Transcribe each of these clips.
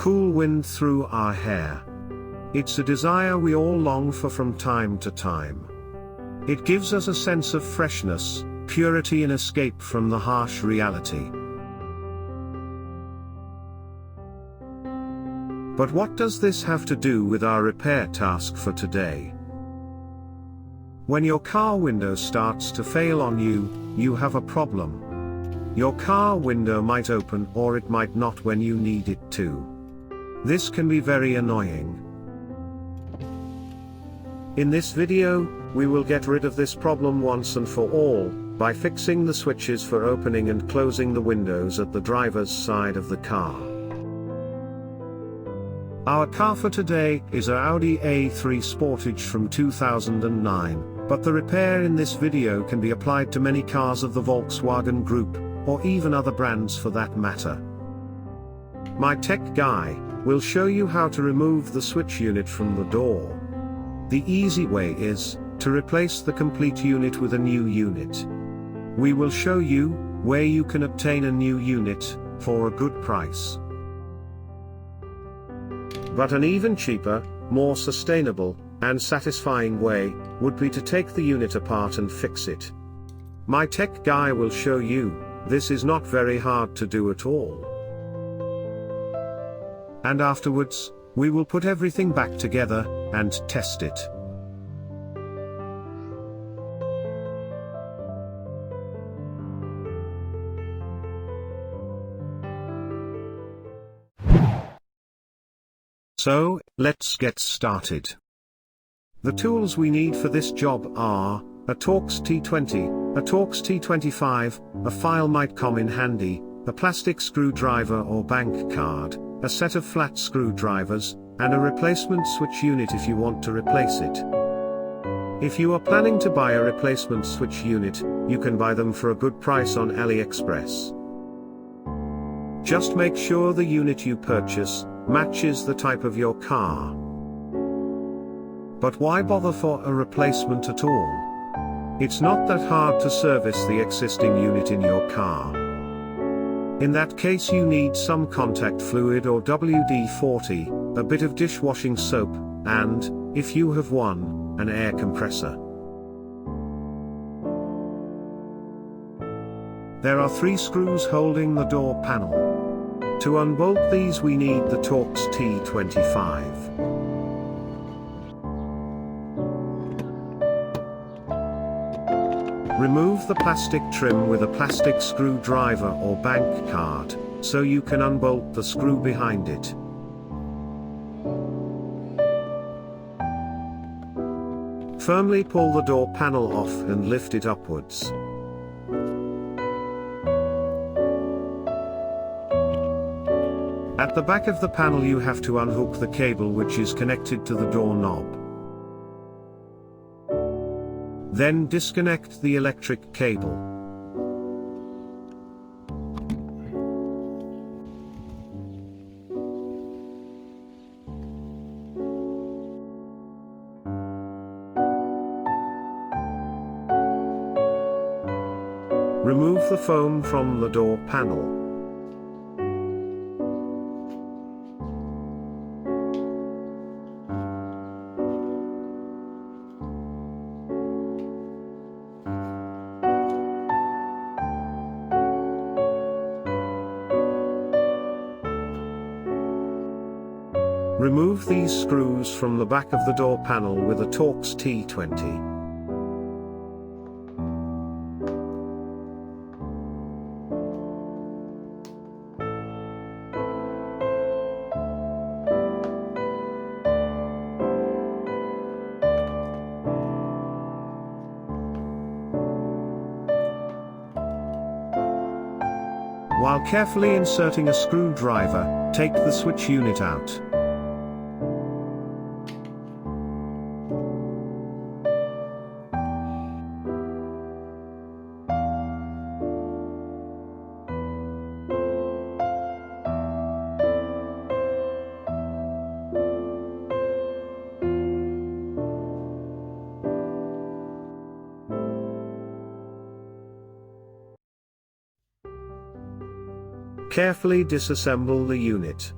cool wind through our hair. It's a desire we all long for from time to time. It gives us a sense of freshness, purity and escape from the harsh reality. But what does this have to do with our repair task for today? When your car window starts to fail on you, you have a problem. Your car window might open or it might not when you need it to. This can be very annoying. In this video, we will get rid of this problem once and for all, by fixing the switches for opening and closing the windows at the driver's side of the car. Our car for today is an Audi A3 Sportage from 2009, but the repair in this video can be applied to many cars of the Volkswagen Group, or even other brands for that matter. My tech guy will show you how to remove the switch unit from the door. The easy way is to replace the complete unit with a new unit. We will show you where you can obtain a new unit for a good price. But an even cheaper, more sustainable, and satisfying way would be to take the unit apart and fix it. My tech guy will show you this is not very hard to do at all. And afterwards, we will put everything back together and test it. So, let's get started. The tools we need for this job are a Torx T20, a Torx T25, a file might come in handy, a plastic screwdriver or bank card, a set of flat screwdrivers, and a replacement switch unit if you want to replace it. If you are planning to buy a replacement switch unit, you can buy them for a good price on AliExpress. Just make sure the unit you purchase matches the type of your car. But why bother for a replacement at all? It's not that hard to service the existing unit in your car. In that case you need some contact fluid or WD-40, a bit of dishwashing soap, and, if you have one, an air compressor. There are 3 screws holding the door panel. To unbolt these we need the Torx T25. Remove the plastic trim with a plastic screwdriver or bank card, so you can unbolt the screw behind it. Firmly pull the door panel off and lift it upwards. At the back of the panel you have to unhook the cable which is connected to the door knob. Then disconnect the electric cable. Remove the foam from the door panel. Remove these screws from the back of the door panel with a Torx T20. While carefully inserting a screwdriver, take the switch unit out. Carefully disassemble the unit.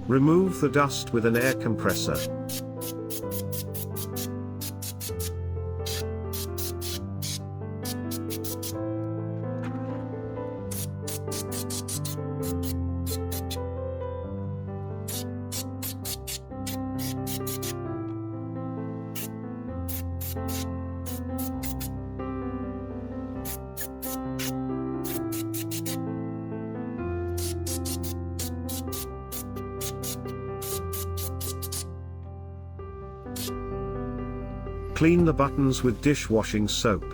Remove the dust with an air compressor. Clean the buttons with dishwashing soap.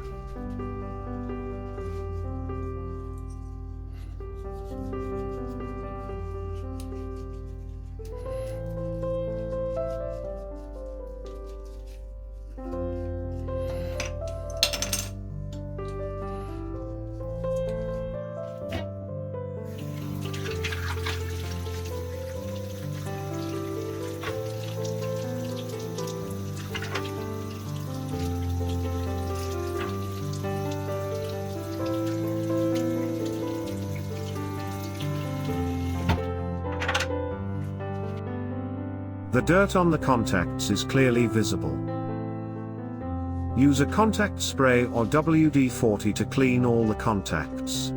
The dirt on the contacts is clearly visible. Use a contact spray or WD-40 to clean all the contacts.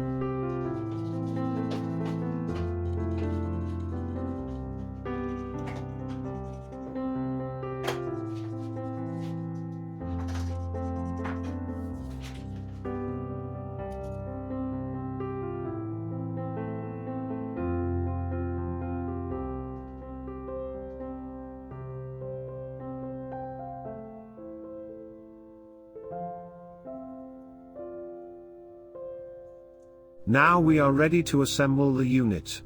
Now we are ready to assemble the unit.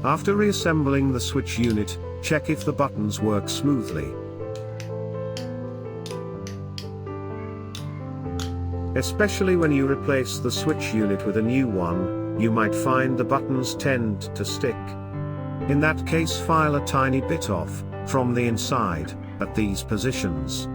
After reassembling the switch unit, check if the buttons work smoothly. Especially when you replace the switch unit with a new one, you might find the buttons tend to stick. In that case, file a tiny bit off from the inside at these positions.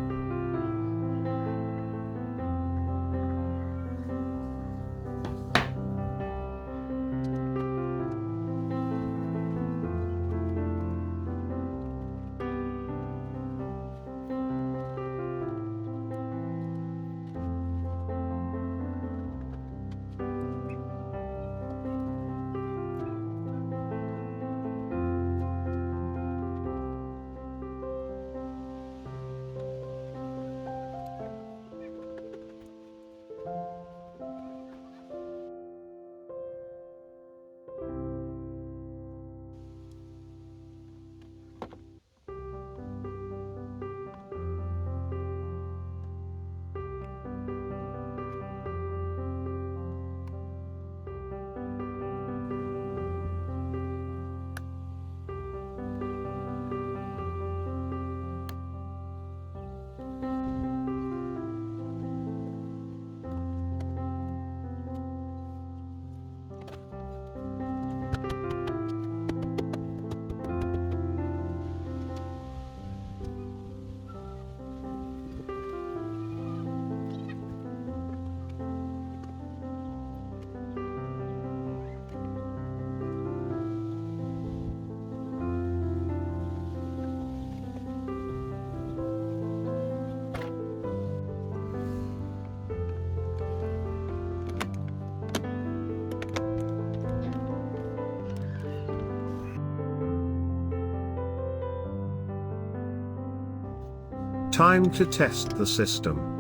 Time to test the system.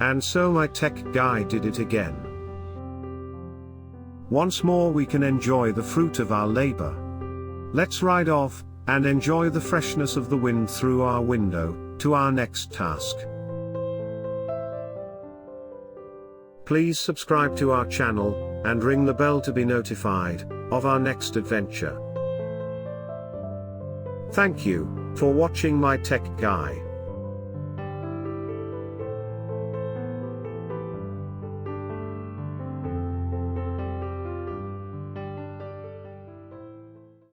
And so my tech guy did it again. Once more we can enjoy the fruit of our labor. Let's ride off, and enjoy the freshness of the wind through our window, to our next task. Please subscribe to our channel, and ring the bell to be notified of our next adventure. Thank you for watching my tech guy.